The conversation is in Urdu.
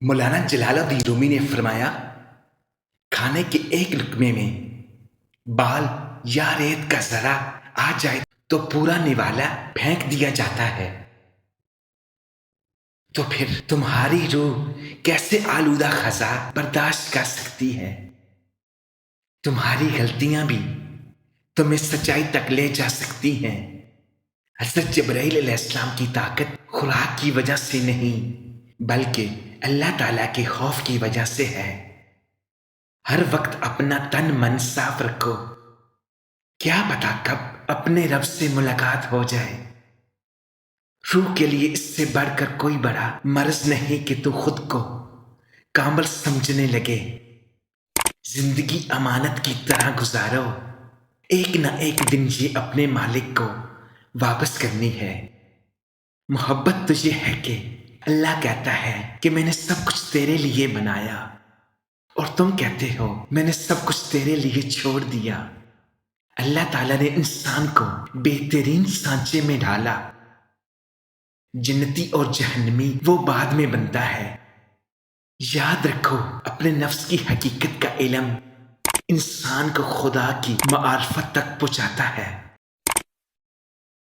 مولانا جلال الدین رومی نے فرمایا، کھانے کے ایک لقمے میں بال یا ریت کا ذرہ آ جائے تو پورا نوالا پھینک دیا جاتا ہے۔ تو پھر تمہاری روح کیسے آلودہ خزاں برداشت کر سکتی ہے؟ تمہاری غلطیاں بھی تمہیں سچائی تک لے جا سکتی ہیں۔ حضرت جبرائیل علیہ السلام کی طاقت خوراک کی وجہ سے نہیں بلکہ اللہ تعالیٰ کے خوف کی وجہ سے ہے۔ ہر وقت اپنا تن من صاف رکھو، کیا پتا کب اپنے رب سے ملاقات ہو جائے۔ روح کے لیے اس سے بڑھ کر کوئی بڑا مرض نہیں کہ تو خود کو کامل سمجھنے لگے۔ زندگی امانت کی طرح گزارو، ایک نہ ایک دن یہ اپنے مالک کو واپس کرنی ہے۔ محبت تو یہ ہے کہ اللہ کہتا ہے کہ میں نے سب کچھ تیرے لیے بنایا، اور تم کہتے ہو میں نے سب کچھ تیرے لیے چھوڑ دیا۔ اللہ تعالیٰ نے انسان کو بہترین سانچے میں ڈالا۔ جنتی اور جہنمی وہ بعد میں بنتا ہے۔ یاد رکھو، اپنے نفس کی حقیقت کا علم انسان کو خدا کی معرفت تک پہنچاتا ہے۔